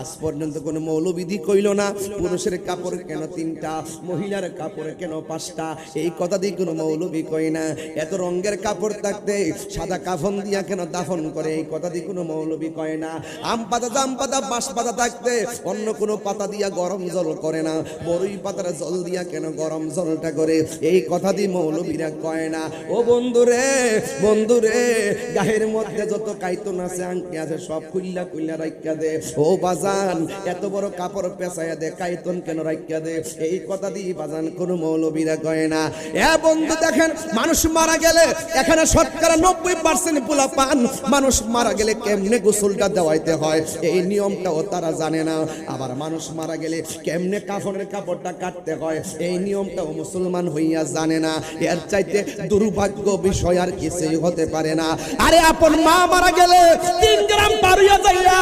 আজ পর্যন্ত কোনো মৌলবিধি কইল না পুরুষের কাপড় কেন 3টা, মহিলার কাপড় কেন 5টা, এই কথা দিয়ে কোনো মৌলবি কই না। এত রঙের কাপড় থাকতে সাদা কাফন দিয়া কেন দাফন করে, এই কথা দিয়ে কোনো মৌলবি কয় না। আম পাতা, জাম পাতা, বাঁশ পাতা থাকতে অন্য কোনো পাতা দিয়া গরম জল করে না, বড়ই পাতার জল দিয়া কেন গরম জলটা করে, এই কথা দিয়ে মৌলবীরা কয় না। ও বন্ধুরে, বন্ধুরে, গায়ের মধ্যে যত কাইতন আছে, আংটি আছে, সব খুইল্লা খুইল্লা রাখিয়া দে। ও বাজান, এত বড় কাপড় পেঁচাইয়া দে, কাইতন কেন রাখিয়া দে, এই কথা দিয়ে বাজান কোনো মৌলবীরা কয় না। এ বন্ধু দেখেন, মানুষ মারা গেলে এখানে শতকরা 90% পোলা পান, মানুষ মারা গেলে কেমনে গোসলটা দেওয়াইতে হয় এই নিয়মটাও তারা জানে না। আবার মানুষ মারা গেলে কেমনে কাফনের কাপড়টা কাটতে হয় এই নিয়মটাও মুসলমান হইয়া জানে না। এর চাইতে দুর্ভাগ্য বিষয় আর কিছুই হতে পারে না। আরে আপন মা মারা গেলে 3 গ্রাম পারিয়া যাইয়া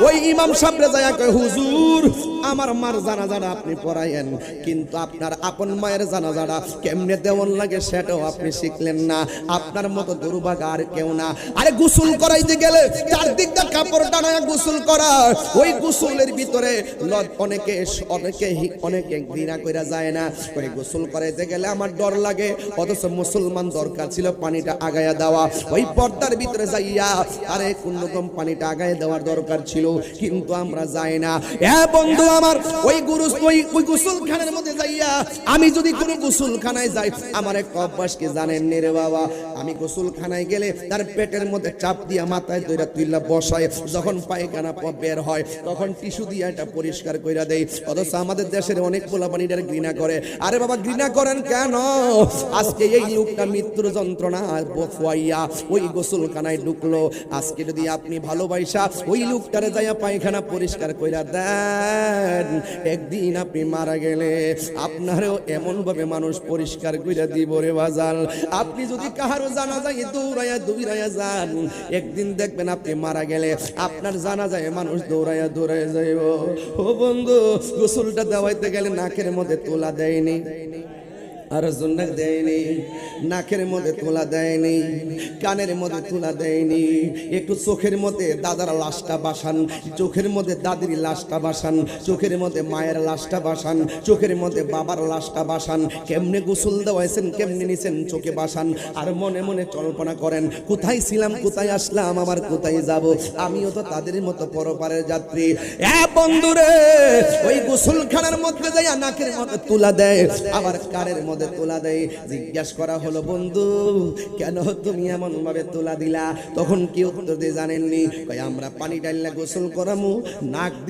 ওই ইমাম সাহেবরে যাইয়া কয়, হুজুর আমার মার জানাজাটা আপনি পড়াইয়েন, কিন্তু আপনার আপন মায়ের জানাজাটা কেমনে দেওয়ান লাগে সেটাও আপনি শিখলেন না। আপনার মতো দুর্ভাগা আর কেউ না। আরে গোসল করাইতে গেলে চারদিকটা কাপড় টানায় গোসল করা, ওই গোসলের ভিতরে অনেকে অনেকে অনেকে ঘৃণা কইরা যায় না, ওই গোসল করাইতে গেলে আমার ডর লাগে, অথচ মুসলমান দরকার ছিল পানিটা আগায়া দেওয়া, ওই পর্দার ভিতরে যাইয়া আরে কোন রকম পানিটা আগায় দেওয়ার দরকার ছিল, কিন্তু আমরা যাই না। এ বন্ধু আমার, ওই গোসলখানার মধ্যে যাইয়া আমি যদি কোনো গোসলখানায় যাই, আমার এক অভ্যাস কি জানেন রে বাবা, আমি গোসলখানায় গেলে তার পেটের মধ্যে চাপ দিয়া মাথায় ধইরা তুইলা বসায়, যখন পায়খানা বের হয় তখন টিস্যু দিয়ে এটা পরিষ্কার কইরা দেই। অথচ আমাদের দেশের অনেক পোলাপানিটার ঘৃণা করে। আরে বাবা, ঘৃণা করেন কেন? আজকে এই লোকটা মৃত্যুর যন্ত্রণা বফুয়াইয়া ওই গোসলখানায় ঢুকলো, আজকে যদি আপনি ভালোবাসা ওই লোকটারে যাইয়া পায়খানা পরিষ্কার কইরা দেন, একদিন আপনি মারা গেলে আপনারও এমন ভাবে মানুষ পরিষ্কার কইরা দিব রে বাজাল। আপনি যদি কাহারও জানাজায় দৌড়াইয়া দৌড়াইয়া যান, একদিন দেখবেন আপনি মারা গেলে আপনার জানাজায় মানুষ দৌড়াইয়া দৌড়াইয়া যাইব। ও বন্ধু, গোসলটা দেওয়াইতে গেলে নাকের মধ্যে তোলা দেয়নি, আর জন্য দেয়নি, নাকের মধ্যে তোলা দেয়নি, কানের মধ্যে তোলা দেয়নি, একটু চোখের মধ্যে দাদার লাশটা বাসান, চোখের মধ্যে দাদির লাশটা বাসান, চোখের মধ্যে মায়ের লাশটা বাসান, চোখের মধ্যে বাবার লাশটা বাসান। কেমনে গোসল দেওয়াইছেন, কেমনে নিছেন চোখে বাসান, আর মনে মনে কল্পনা করেন, কোথায় ছিলাম, কোথায় আসলাম, আমার কোথায় যাব, আমিও তো তাদের মতো পরপারের যাত্রী। এ বন্ধুরে, ওই গোসলখানার মধ্যে যাইয়া নাকের মধ্যে তোলা দেয়, আবার কানের মধ্যে তোলা দেয়। জিজ্ঞাসা করা হলো, বন্ধু কেন তুমি এমন ভাবে তোলা দিলা? তখন কি উত্তর দিয়ে জানেননি? আমরা পানি ডাইলা গোসল করামু, নাক দিয়ে